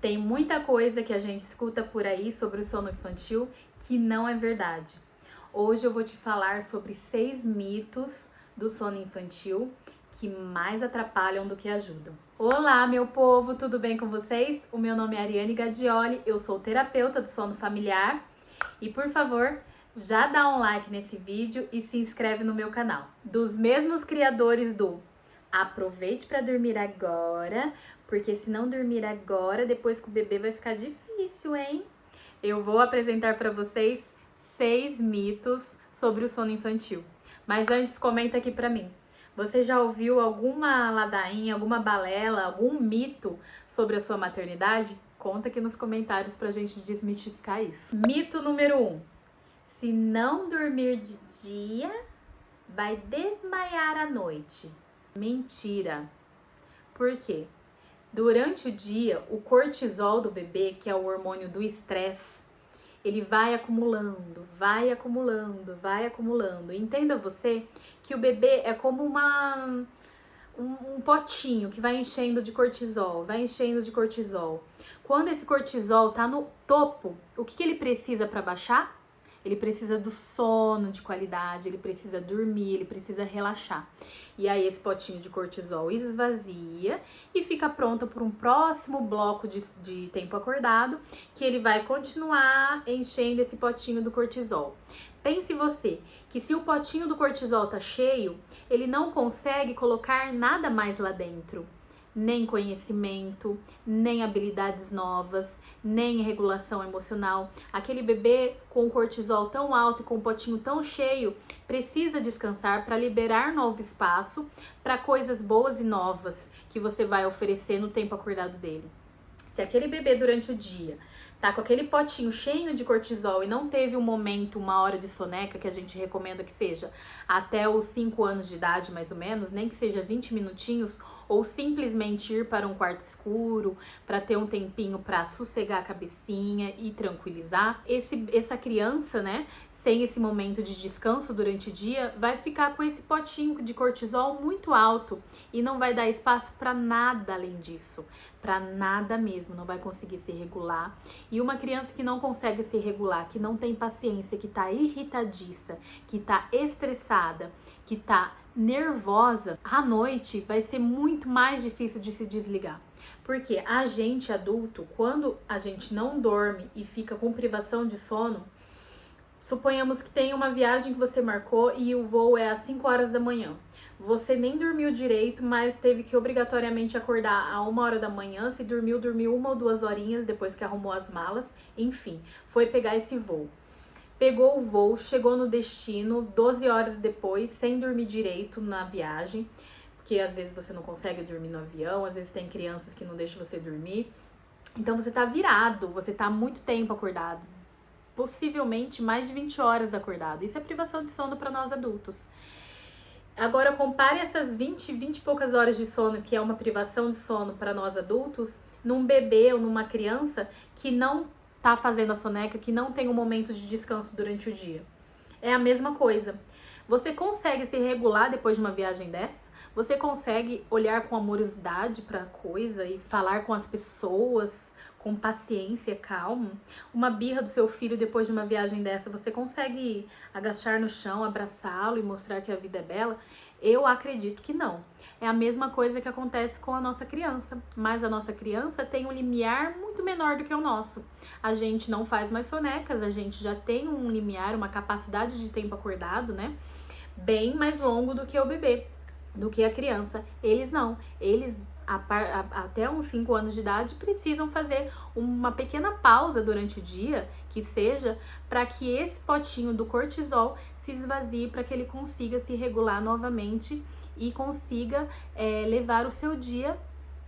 Tem muita coisa que a gente escuta por aí sobre o sono infantil que não é verdade. Hoje eu vou te falar sobre 6 mitos do sono infantil que mais atrapalham do que ajudam. Olá, meu povo, tudo bem com vocês? O meu nome é Ariane Gadioli, eu sou terapeuta do sono familiar e, por favor, já dá um like nesse vídeo e se inscreve no meu canal. Dos mesmos criadores do Aproveite para dormir agora, porque se não dormir agora, depois com o bebê vai ficar difícil, hein? Eu vou apresentar para vocês 6 mitos sobre o sono infantil. Mas antes, comenta aqui para mim. Você já ouviu alguma ladainha, alguma balela, algum mito sobre a sua maternidade? Conta aqui nos comentários pra gente desmistificar isso. Mito número 1. Se não dormir de dia, vai desmaiar à noite. Mentira. Por quê? Durante o dia, o cortisol do bebê, que é o hormônio do estresse, ele vai acumulando, vai acumulando, vai acumulando. Entenda você que o bebê é como um potinho que vai enchendo de cortisol, vai enchendo de cortisol. Quando esse cortisol tá no topo, o que ele precisa para baixar? Ele precisa do sono de qualidade, ele precisa dormir, ele precisa relaxar. E aí esse potinho de cortisol esvazia e fica pronto para um próximo bloco de tempo acordado, que ele vai continuar enchendo esse potinho do cortisol. Pense você que se o potinho do cortisol tá cheio, ele não consegue colocar nada mais lá dentro. Nem conhecimento, nem habilidades novas, nem regulação emocional. Aquele bebê com cortisol tão alto e com o potinho tão cheio precisa descansar para liberar novo espaço para coisas boas e novas que você vai oferecer no tempo acordado dele. Se aquele bebê durante o dia tá com aquele potinho cheio de cortisol e não teve um momento, uma hora de soneca, que a gente recomenda que seja até os 5 anos de idade mais ou menos, nem que seja 20 minutinhos, ou simplesmente ir para um quarto escuro para ter um tempinho para sossegar a cabecinha e tranquilizar, essa criança, né, sem esse momento de descanso durante o dia, vai ficar com esse potinho de cortisol muito alto e não vai dar espaço para nada além disso, para nada mesmo, não vai conseguir se regular. E uma criança que não consegue se regular, que não tem paciência, que tá irritadiça, que tá estressada, que tá nervosa, à noite vai ser muito mais difícil de se desligar. Porque a gente adulto, quando a gente não dorme e fica com privação de sono, suponhamos que tem uma viagem que você marcou e o voo é às 5 horas da manhã. Você nem dormiu direito, mas teve que obrigatoriamente acordar a 1 hora da manhã. Se dormiu 1 ou 2 horinhas depois que arrumou as malas. Enfim, foi pegar esse voo. Pegou o voo, chegou no destino 12 horas depois, sem dormir direito na viagem. Porque às vezes você não consegue dormir no avião, às vezes tem crianças que não deixam você dormir. Então você tá virado, você tá há muito tempo acordado. Possivelmente mais de 20 horas acordado. Isso é privação de sono para nós adultos. Agora compare essas 20 e poucas horas de sono, que é uma privação de sono para nós adultos, num bebê ou numa criança que não tá fazendo a soneca, que não tem um momento de descanso durante o dia. É a mesma coisa. Você consegue se regular depois de uma viagem dessa? Você consegue olhar com amorosidade para a coisa e falar com as pessoas com paciência, calmo? Uma birra do seu filho depois de uma viagem dessa, você consegue agachar no chão, abraçá-lo e mostrar que a vida é bela? Eu acredito que não. É a mesma coisa que acontece com a nossa criança, mas a nossa criança tem um limiar muito menor do que o nosso. A gente não faz mais sonecas, a gente já tem um limiar, uma capacidade de tempo acordado, né? Bem mais longo do que o bebê, do que a criança. Eles não, eles até uns 5 anos de idade precisam fazer uma pequena pausa durante o dia, que seja para que esse potinho do cortisol se esvazie, para que ele consiga se regular novamente e consiga levar o seu dia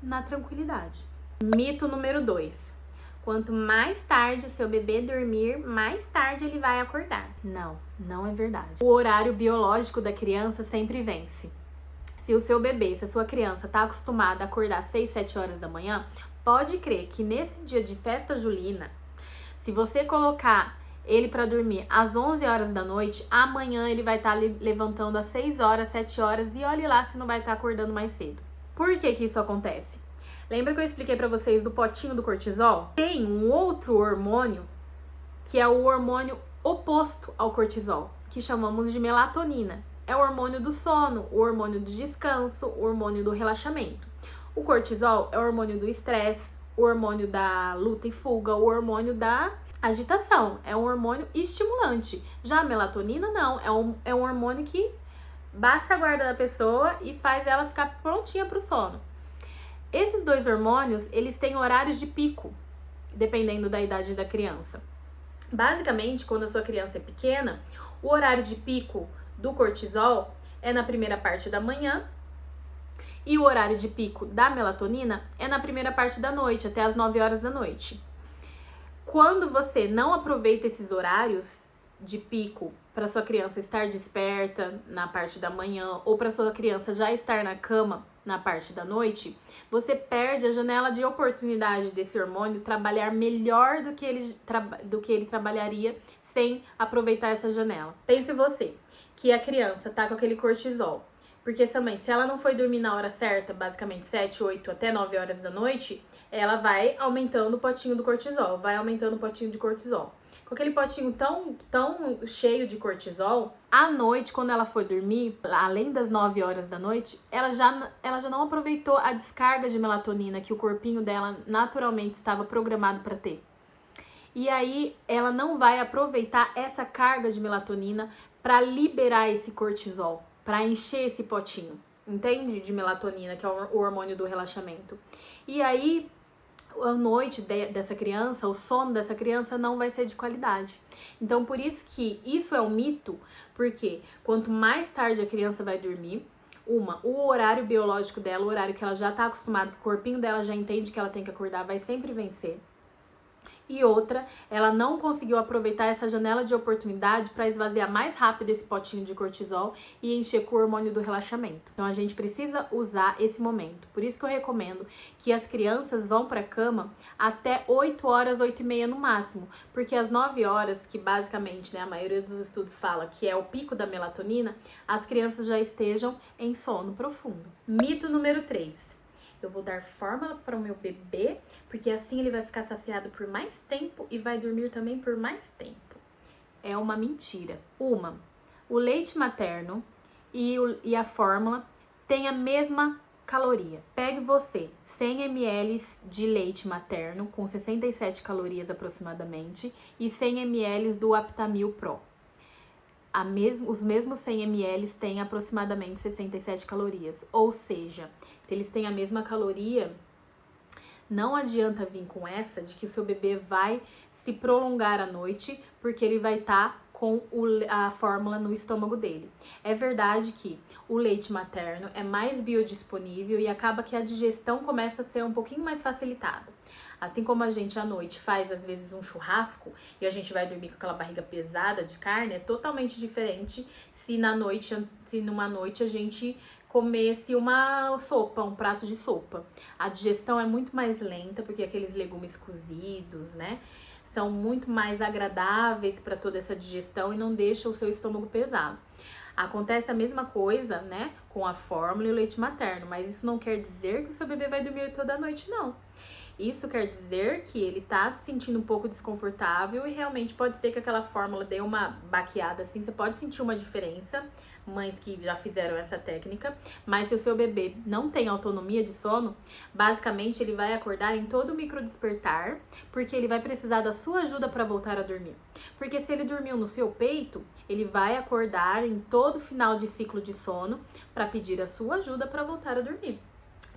na tranquilidade. Mito número 2. Quanto mais tarde o seu bebê dormir, mais tarde ele vai acordar. Não, não é verdade. O horário biológico da criança sempre vence. Se o seu bebê, se a sua criança está acostumada a acordar 6, 7 horas da manhã, pode crer que nesse dia de festa julina, se você colocar ele para dormir às 11 horas da noite, amanhã ele vai estar levantando às 6 horas, 7 horas e olhe lá se não vai estar acordando mais cedo. Por que que isso acontece? Lembra que eu expliquei pra vocês do potinho do cortisol? Tem um outro hormônio que é o hormônio oposto ao cortisol, que chamamos de melatonina. É o hormônio do sono, o hormônio do descanso, o hormônio do relaxamento. O cortisol é o hormônio do estresse, o hormônio da luta e fuga, o hormônio da agitação. É um hormônio estimulante. Já a melatonina não, é um hormônio que baixa a guarda da pessoa e faz ela ficar prontinha para o sono. Esses dois hormônios, eles têm horários de pico, dependendo da idade da criança. Basicamente, quando a sua criança é pequena, o horário de pico do cortisol é na primeira parte da manhã e o horário de pico da melatonina é na primeira parte da noite, até as 9 horas da noite. Quando você não aproveita esses horários de pico para sua criança estar desperta na parte da manhã ou para sua criança já estar na cama na parte da noite, você perde a janela de oportunidade desse hormônio trabalhar melhor do que ele trabalharia sem aproveitar essa janela. Pense você que a criança tá com aquele cortisol, porque também se ela não foi dormir na hora certa, basicamente 7, 8 até 9 horas da noite, ela vai aumentando o potinho do cortisol, vai aumentando o potinho de cortisol. Com aquele potinho tão cheio de cortisol, à noite, quando ela for dormir, além das 9 horas da noite, ela já não aproveitou a descarga de melatonina que o corpinho dela naturalmente estava programado para ter. E aí, ela não vai aproveitar essa carga de melatonina para liberar esse cortisol, para encher esse potinho, entende? De melatonina, que é o hormônio do relaxamento. E aí, a noite dessa criança, o sono dessa criança não vai ser de qualidade. Então, por isso que isso é um mito, porque quanto mais tarde a criança vai dormir, o horário biológico dela, o horário que ela já tá acostumada, que o corpinho dela já entende que ela tem que acordar, vai sempre vencer. E outra, ela não conseguiu aproveitar essa janela de oportunidade para esvaziar mais rápido esse potinho de cortisol e encher com o hormônio do relaxamento. Então a gente precisa usar esse momento. Por isso que eu recomendo que as crianças vão para a cama até 8 horas, 8 e meia no máximo, porque às 9 horas, que basicamente, né, a maioria dos estudos fala que é o pico da melatonina, as crianças já estejam em sono profundo. Mito número 3. Eu vou dar fórmula para o meu bebê, porque assim ele vai ficar saciado por mais tempo e vai dormir também por mais tempo. É uma mentira. O leite materno e a fórmula têm a mesma caloria. Pegue você 100 ml de leite materno, com 67 calorias aproximadamente, e 100 ml do Aptamil Pro. Os mesmos 100 ml têm aproximadamente 67 calorias, ou seja, se eles têm a mesma caloria, não adianta vir com essa de que o seu bebê vai se prolongar à noite, porque ele vai estar com a fórmula no estômago dele. É verdade que o leite materno é mais biodisponível e acaba que a digestão começa a ser um pouquinho mais facilitada. Assim como a gente à noite faz às vezes um churrasco e a gente vai dormir com aquela barriga pesada de carne, é totalmente diferente se numa noite a gente comesse uma sopa, um prato de sopa. A digestão é muito mais lenta, porque aqueles legumes cozidos, né, são muito mais agradáveis para toda essa digestão e não deixam o seu estômago pesado. Acontece a mesma coisa, né, com a fórmula e o leite materno, mas isso não quer dizer que o seu bebê vai dormir toda noite, não. Isso quer dizer que ele tá se sentindo um pouco desconfortável e realmente pode ser que aquela fórmula dê uma baqueada assim, você pode sentir uma diferença, mães que já fizeram essa técnica, mas se o seu bebê não tem autonomia de sono, basicamente ele vai acordar em todo o micro despertar, porque ele vai precisar da sua ajuda para voltar a dormir. Porque se ele dormiu no seu peito, ele vai acordar em todo final de ciclo de sono para pedir a sua ajuda para voltar a dormir.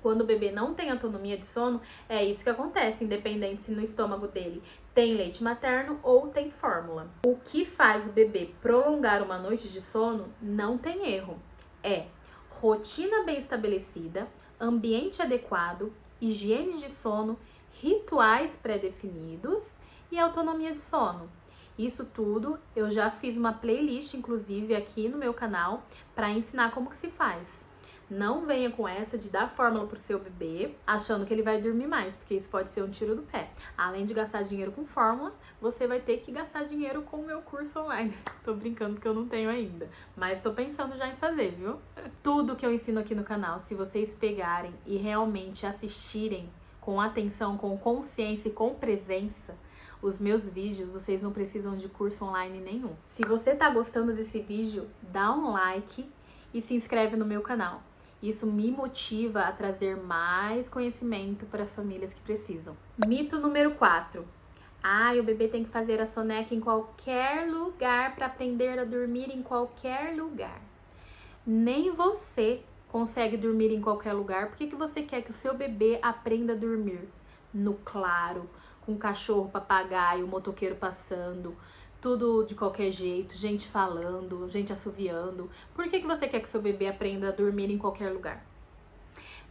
Quando o bebê não tem autonomia de sono, é isso que acontece, independente se no estômago dele tem leite materno ou tem fórmula. O que faz o bebê prolongar uma noite de sono não tem erro. É rotina bem estabelecida, ambiente adequado, higiene de sono, rituais pré-definidos e autonomia de sono. Isso tudo eu já fiz uma playlist, inclusive, aqui no meu canal para ensinar como que se faz. Não venha com essa de dar fórmula pro seu bebê achando que ele vai dormir mais, porque isso pode ser um tiro do pé. Além de gastar dinheiro com fórmula, você vai ter que gastar dinheiro com o meu curso online. Tô brincando porque eu não tenho ainda, mas tô pensando já em fazer, viu? Tudo que eu ensino aqui no canal, se vocês pegarem e realmente assistirem com atenção, com consciência e com presença, os meus vídeos, vocês não precisam de curso online nenhum. Se você tá gostando desse vídeo, dá um like e se inscreve no meu canal. Isso me motiva a trazer mais conhecimento para as famílias que precisam. Mito número 4. O bebê tem que fazer a soneca em qualquer lugar para aprender a dormir em qualquer lugar. Nem você consegue dormir em qualquer lugar. Por que você quer que o seu bebê aprenda a dormir no claro, com cachorro, papagaio, motoqueiro passando, tudo de qualquer jeito, gente falando, gente assoviando? Por que você quer que seu bebê aprenda a dormir em qualquer lugar?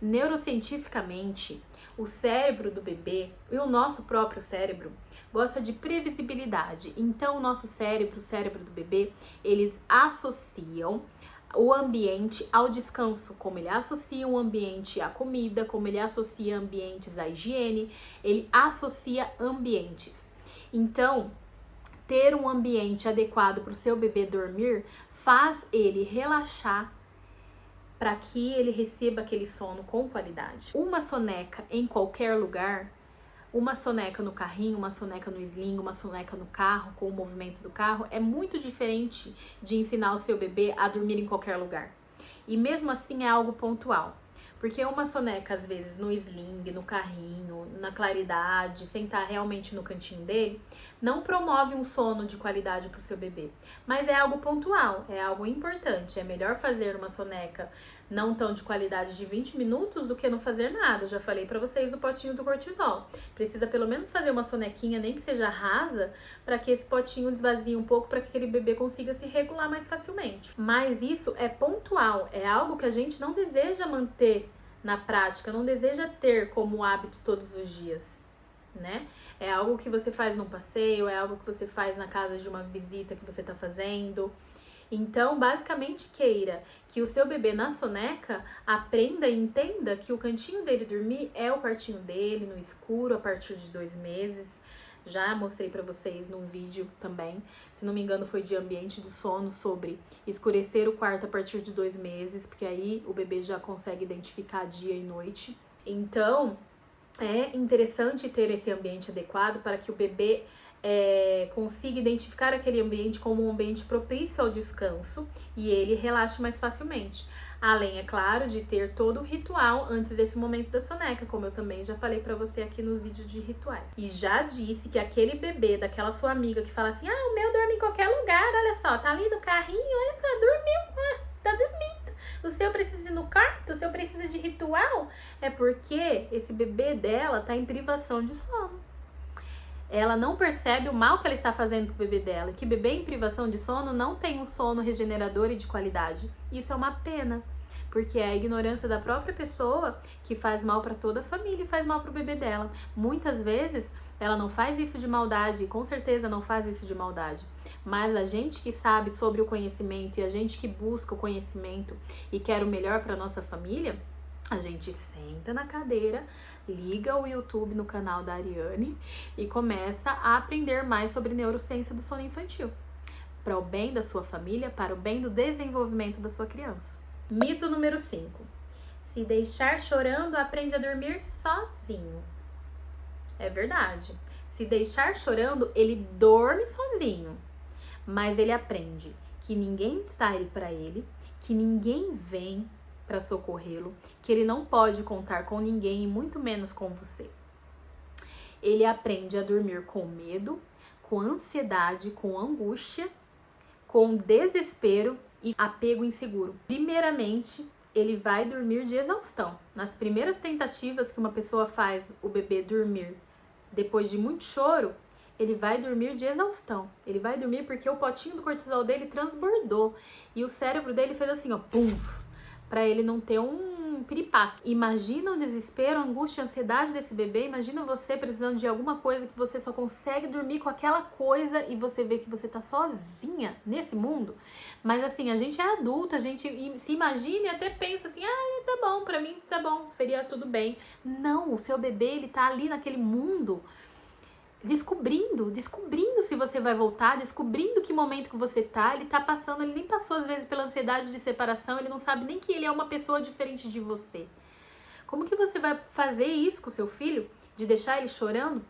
Neurocientificamente, o cérebro do bebê e o nosso próprio cérebro gosta de previsibilidade. Então, o nosso cérebro, o cérebro do bebê, eles associam o ambiente ao descanso, como ele associa o ambiente à comida, como ele associa ambientes à higiene, ele associa ambientes. Então, ter um ambiente adequado para o seu bebê dormir faz ele relaxar para que ele receba aquele sono com qualidade. Uma soneca em qualquer lugar, uma soneca no carrinho, uma soneca no sling, uma soneca no carro, com o movimento do carro, é muito diferente de ensinar o seu bebê a dormir em qualquer lugar. E mesmo assim é algo pontual. Porque uma soneca, às vezes, no sling, no carrinho, na claridade, sentar realmente no cantinho dele, não promove um sono de qualidade para o seu bebê. Mas é algo pontual, é algo importante. É melhor fazer uma soneca não tão de qualidade de 20 minutos do que não fazer nada. Eu já falei para vocês do potinho do cortisol. Precisa pelo menos fazer uma sonequinha, nem que seja rasa, para que esse potinho esvazie um pouco, para que aquele bebê consiga se regular mais facilmente. Mas isso é pontual, é algo que a gente não deseja manter na prática, não deseja ter como hábito todos os dias, né? É algo que você faz num passeio, é algo que você faz na casa de uma visita que você tá fazendo. Então, basicamente, queira que o seu bebê na soneca aprenda e entenda que o cantinho dele dormir é o quartinho dele, no escuro, a partir de 2 meses. Já mostrei pra vocês num vídeo também, se não me engano foi de ambiente do sono, sobre escurecer o quarto a partir de 2 meses, porque aí o bebê já consegue identificar dia e noite. Então, é interessante ter esse ambiente adequado para que o bebê consiga identificar aquele ambiente como um ambiente propício ao descanso e ele relaxe mais facilmente. Além, é claro, de ter todo o ritual antes desse momento da soneca, como eu também já falei pra você aqui no vídeo de rituais. E já disse que aquele bebê daquela sua amiga que fala assim, o meu dorme em qualquer lugar, olha só, tá ali no carrinho, olha só, dormiu, tá dormindo. O seu precisa ir no quarto, o seu precisa de ritual, é porque esse bebê dela tá em privação de sono. Ela não percebe o mal que ela está fazendo pro bebê dela, que bebê em privação de sono não tem um sono regenerador e de qualidade. Isso é uma pena, porque é a ignorância da própria pessoa que faz mal para toda a família e faz mal pro bebê dela. Muitas vezes ela não faz isso de maldade, com certeza não faz isso de maldade, mas a gente que sabe sobre o conhecimento e a gente que busca o conhecimento e quer o melhor para nossa família, a gente senta na cadeira, liga o YouTube no canal da Ariane e começa a aprender mais sobre neurociência do sono infantil, para o bem da sua família, para o bem do desenvolvimento da sua criança. Mito número 5. Se deixar chorando, aprende a dormir sozinho. É verdade. Se deixar chorando, ele dorme sozinho, mas ele aprende que ninguém está aí para ele, que ninguém vem para socorrê-lo, que ele não pode contar com ninguém e muito menos com você. Ele aprende a dormir com medo, com ansiedade, com angústia, com desespero e apego inseguro. Primeiramente, ele vai dormir de exaustão. Nas primeiras tentativas que uma pessoa faz o bebê dormir depois de muito choro, ele vai dormir de exaustão. Ele vai dormir porque o potinho do cortisol dele transbordou e o cérebro dele fez assim, pum, para ele não ter um piripaque. Imagina o desespero, a angústia, a ansiedade desse bebê. Imagina você precisando de alguma coisa que você só consegue dormir com aquela coisa e você vê que você tá sozinha nesse mundo. Mas assim, a gente é adulta, a gente se imagina e até pensa assim, tá bom, pra mim tá bom, seria tudo bem. Não, o seu bebê, ele tá ali naquele mundo descobrindo se você vai voltar, descobrindo que momento que você tá, ele tá passando, ele nem passou às vezes pela ansiedade de separação, ele não sabe nem que ele é uma pessoa diferente de você. Como que você vai fazer isso com o seu filho? De deixar ele chorando?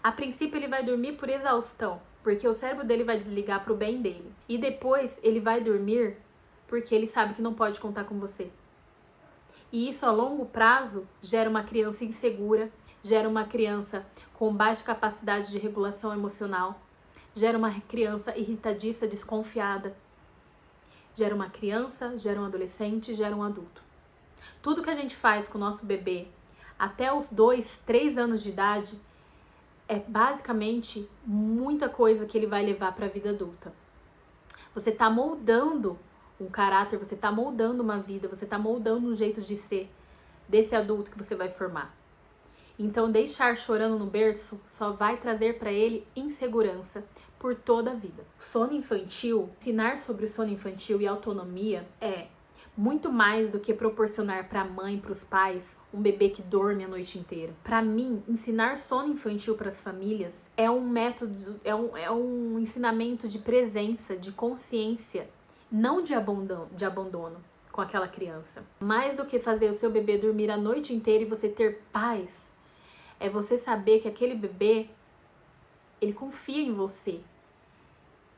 A princípio ele vai dormir por exaustão, porque o cérebro dele vai desligar pro bem dele. E depois ele vai dormir porque ele sabe que não pode contar com você. E isso a longo prazo gera uma criança insegura, gera uma criança com baixa capacidade de regulação emocional, gera uma criança irritadiça, desconfiada, gera uma criança, gera um adolescente, gera um adulto. Tudo que a gente faz com o nosso bebê até os 2, 3 anos de idade é basicamente muita coisa que ele vai levar para a vida adulta. Você está moldando um caráter, você está moldando uma vida, você está moldando um jeito de ser desse adulto que você vai formar. Então, deixar chorando no berço só vai trazer para ele insegurança por toda a vida. Sono infantil, ensinar sobre o sono infantil e autonomia é muito mais do que proporcionar para a mãe, para os pais, um bebê que dorme a noite inteira. Para mim, ensinar sono infantil para as famílias é um método, é um ensinamento de presença, de consciência, não de abandono com aquela criança. Mais do que fazer o seu bebê dormir a noite inteira e você ter paz, é você saber que aquele bebê, ele confia em você.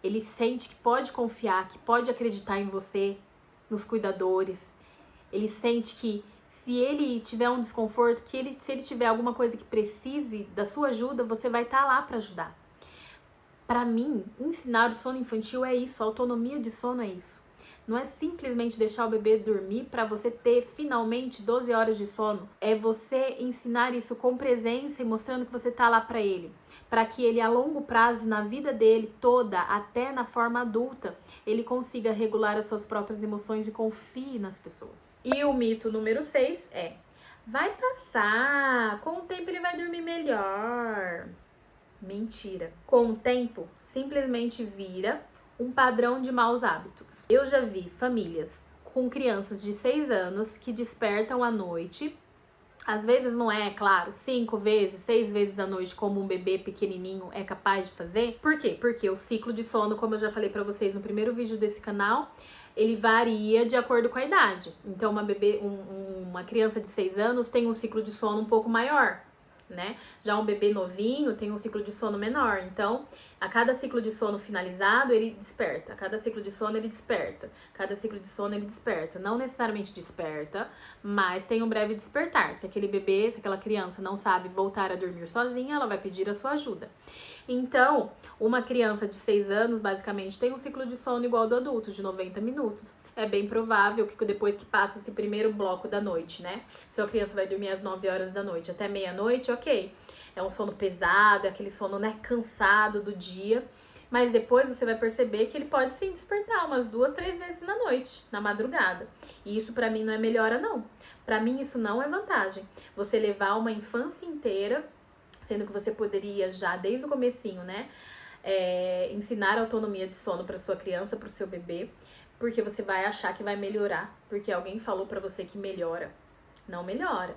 Ele sente que pode confiar, que pode acreditar em você, nos cuidadores. Ele sente que se ele tiver um desconforto, se ele tiver alguma coisa que precise da sua ajuda, você vai estar lá para ajudar. Para mim, ensinar o sono infantil é isso, a autonomia de sono é isso. Não é simplesmente deixar o bebê dormir para você ter finalmente 12 horas de sono. É você ensinar isso com presença e mostrando que você tá lá para ele. Para que ele a longo prazo, na vida dele toda, até na forma adulta, ele consiga regular as suas próprias emoções e confie nas pessoas. E o mito número 6 é: vai passar, com o tempo ele vai dormir melhor. Mentira. Com o tempo, simplesmente vira um padrão de maus hábitos. Eu já vi famílias com crianças de 6 anos que despertam à noite. Às vezes não é, claro, 5 vezes, 6 vezes à noite, como um bebê pequenininho é capaz de fazer. Por quê? Porque o ciclo de sono, como eu já falei pra vocês no primeiro vídeo desse canal, ele varia de acordo com a idade. Então, uma criança de 6 anos tem um ciclo de sono um pouco maior, né? Já um bebê novinho tem um ciclo de sono menor. Então, a cada ciclo de sono finalizado, ele desperta. A cada ciclo de sono, ele desperta. Cada ciclo de sono, ele desperta. Não necessariamente desperta, mas tem um breve despertar. Se aquele bebê, se aquela criança não sabe voltar a dormir sozinha, ela vai pedir a sua ajuda. Então, uma criança de 6 anos, basicamente, tem um ciclo de sono igual ao do adulto, de 90 minutos. É bem provável que depois que passa esse primeiro bloco da noite, né? Se a criança vai dormir às 9 horas da noite até meia-noite, ok. É um sono pesado, é aquele sono, né, cansado do dia. Mas depois você vai perceber que ele pode sim despertar umas 2, 3 vezes na noite, na madrugada. E isso pra mim não é melhora, não. Pra mim isso não é vantagem. Você levar uma infância inteira, sendo que você poderia já desde o comecinho, né, ensinar a autonomia de sono para sua criança, para o seu bebê, porque você vai achar que vai melhorar, porque alguém falou para você que melhora. Não melhora.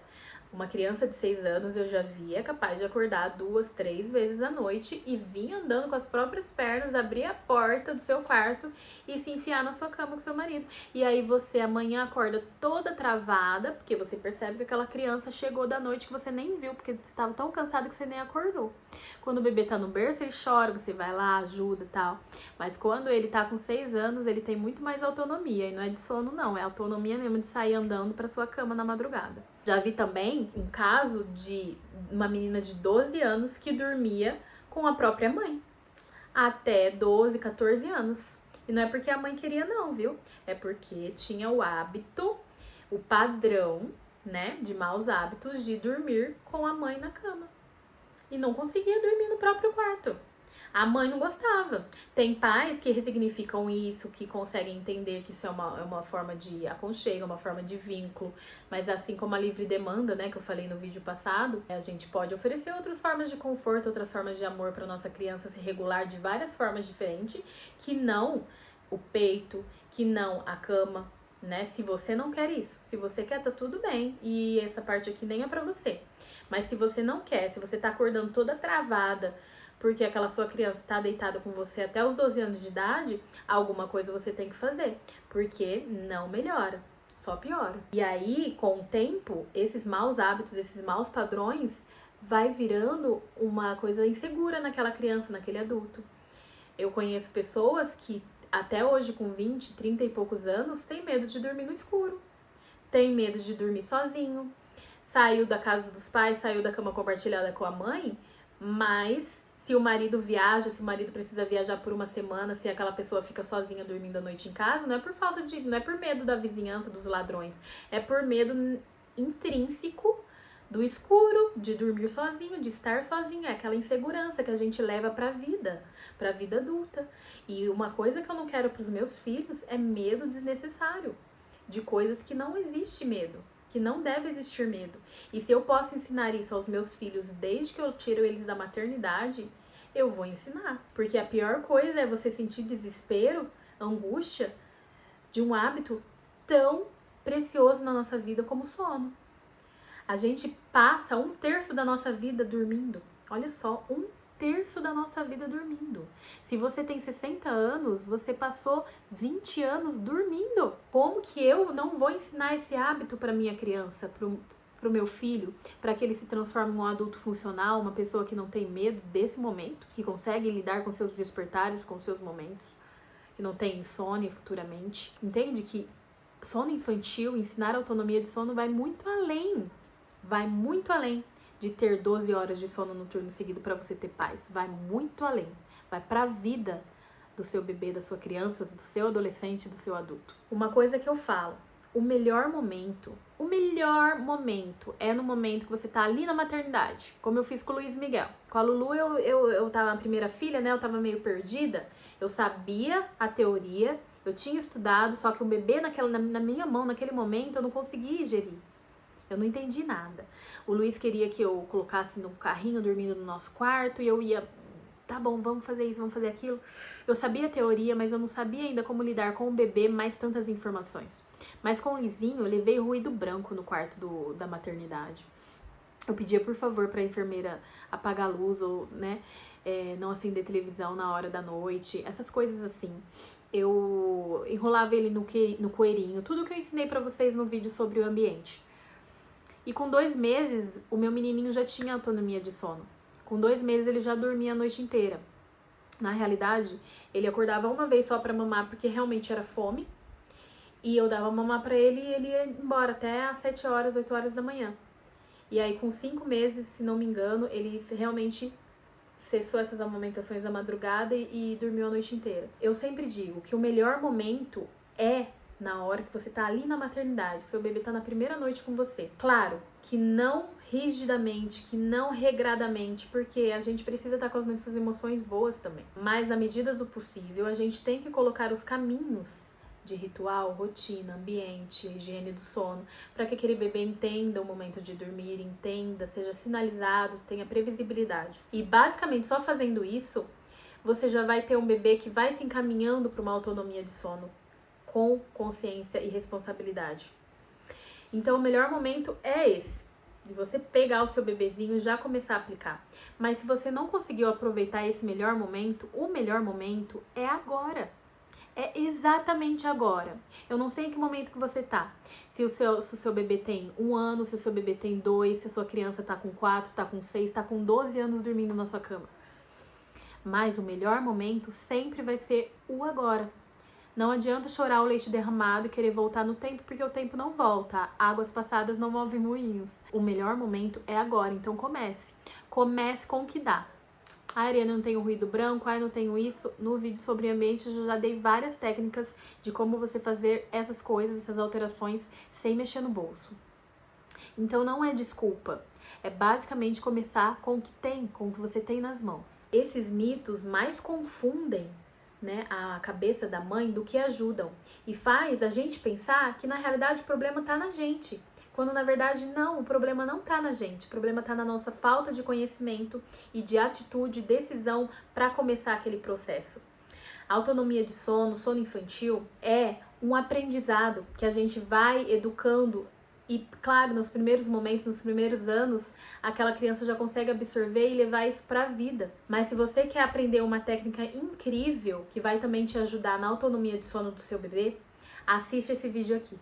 Uma criança de 6 anos eu já vi é capaz de acordar 2, 3 vezes à noite e vir andando com as próprias pernas, abrir a porta do seu quarto e se enfiar na sua cama com seu marido. E aí você amanhã acorda toda travada, porque você percebe que aquela criança chegou da noite que você nem viu, porque você estava tão cansado que você nem acordou. Quando o bebê tá no berço, ele chora, você vai lá, ajuda e tal. Mas quando ele tá com 6 anos, ele tem muito mais autonomia. E não é de sono, não. É autonomia mesmo de sair andando pra sua cama na madrugada. Já vi também um caso de uma menina de 12 anos que dormia com a própria mãe. Até 12, 14 anos. E não é porque a mãe queria, não, viu? É porque tinha o hábito, o padrão, né, de maus hábitos de dormir com a mãe na cama. E não conseguia dormir no próprio quarto. A mãe não gostava. Tem pais que ressignificam isso, que conseguem entender que isso é uma forma de aconchego, uma forma de vínculo. Mas assim como a livre demanda, né, que eu falei no vídeo passado, a gente pode oferecer outras formas de conforto, outras formas de amor para nossa criança se regular de várias formas diferentes, que não o peito, que não a cama, né? Se você não quer isso, se você quer, tá tudo bem. E essa parte aqui nem é pra você. Mas se você não quer, se você tá acordando toda travada, porque aquela sua criança tá deitada com você até os 12 anos de idade, alguma coisa você tem que fazer, porque não melhora. só piora. E aí, com o tempo, esses maus hábitos, esses maus padrões, vai virando uma coisa insegura naquela criança, naquele adulto. Eu conheço pessoas que até hoje, com 20, 30 e poucos anos, tem medo de dormir no escuro, tem medo de dormir sozinho, saiu da casa dos pais, saiu da cama compartilhada com a mãe, mas se o marido viaja, se o marido precisa viajar por uma semana, se aquela pessoa fica sozinha dormindo a noite em casa, não é por medo da vizinhança, dos ladrões, é por medo intrínseco do escuro, de dormir sozinho, de estar sozinho, é aquela insegurança que a gente leva pra vida adulta. E uma coisa que eu não quero pros meus filhos é medo desnecessário, de coisas que não existe medo, que não deve existir medo. E se eu posso ensinar isso aos meus filhos desde que eu tiro eles da maternidade, eu vou ensinar. Porque a pior coisa é você sentir desespero, angústia de um hábito tão precioso na nossa vida como o sono. A gente passa 1/3 da nossa vida dormindo. Olha só, 1/3 da nossa vida dormindo. Se você tem 60 anos, você passou 20 anos dormindo. Como que eu não vou ensinar esse hábito para minha criança, pro meu filho, para que ele se transforme em um adulto funcional, uma pessoa que não tem medo desse momento, que consegue lidar com seus despertares, com seus momentos, que não tem insônia futuramente? Entende que sono infantil, ensinar autonomia de sono vai muito além de ter 12 horas de sono noturno seguido para você ter paz. Vai muito além. Vai para a vida do seu bebê, da sua criança, do seu adolescente, do seu adulto. Uma coisa que eu falo, o melhor momento é no momento que você tá ali na maternidade, como eu fiz com o Luiz Miguel. Com a Lulu, eu tava na primeira filha, né? Eu tava meio perdida. Eu sabia a teoria, eu tinha estudado, só que o bebê na minha mão, naquele momento, eu não conseguia gerir. Eu não entendi nada. O Luiz queria que eu colocasse no carrinho dormindo no nosso quarto e eu ia, tá bom, vamos fazer isso, vamos fazer aquilo. Eu sabia a teoria, mas eu não sabia ainda como lidar com o bebê mais tantas informações. Mas com o Lizinho, eu levei ruído branco no quarto da maternidade. Eu pedia, por favor, pra enfermeira apagar a luz ou, né, não acender televisão na hora da noite, essas coisas assim. Eu enrolava ele no coeirinho, tudo que eu ensinei pra vocês no vídeo sobre o ambiente. E com 2 meses, o meu menininho já tinha autonomia de sono. Com 2 meses, ele já dormia a noite inteira. Na realidade, ele acordava uma vez só pra mamar, porque realmente era fome. E eu dava mamar pra ele e ele ia embora até às 7 horas, 8 horas da manhã. E aí, com 5 meses, se não me engano, ele realmente cessou essas amamentações da madrugada e dormiu a noite inteira. Eu sempre digo que o melhor momento é na hora que você tá ali na maternidade, seu bebê tá na primeira noite com você. Claro que não rigidamente, que não regradamente, porque a gente precisa estar com as nossas emoções boas também. Mas na medida do possível, a gente tem que colocar os caminhos de ritual, rotina, ambiente, higiene do sono, para que aquele bebê entenda o momento de dormir, entenda, seja sinalizado, tenha previsibilidade. E basicamente só fazendo isso, você já vai ter um bebê que vai se encaminhando para uma autonomia de sono com consciência e responsabilidade. Então o melhor momento é esse, de você pegar o seu bebezinho e já começar a aplicar. Mas se você não conseguiu aproveitar esse melhor momento, o melhor momento é agora. É exatamente agora. Eu não sei em que momento que você tá. Se o seu bebê tem 1 ano, se o seu bebê tem 2, se a sua criança tá com 4, tá com 6, tá com 12 anos dormindo na sua cama. Mas o melhor momento sempre vai ser o agora. Não adianta chorar o leite derramado e querer voltar no tempo, porque o tempo não volta. Águas passadas não movem moinhos. O melhor momento é agora, então comece. Comece com o que dá. Ai, Ariana, eu não tenho ruído branco, ai, não tenho isso. No vídeo sobre ambiente eu já dei várias técnicas de como você fazer essas coisas, essas alterações, sem mexer no bolso. Então não é desculpa. É basicamente começar com o que tem, com o que você tem nas mãos. Esses mitos mais confundem, né, a cabeça da mãe do que ajudam. E faz a gente pensar que na realidade o problema tá na gente. Quando na verdade não, o problema não tá na gente. O problema tá na nossa falta de conhecimento e de atitude, decisão para começar aquele processo. A autonomia de sono, sono infantil, é um aprendizado que a gente vai educando. E, claro, nos primeiros momentos, nos primeiros anos, aquela criança já consegue absorver e levar isso para a vida. Mas se você quer aprender uma técnica incrível, que vai também te ajudar na autonomia de sono do seu bebê, assiste esse vídeo aqui.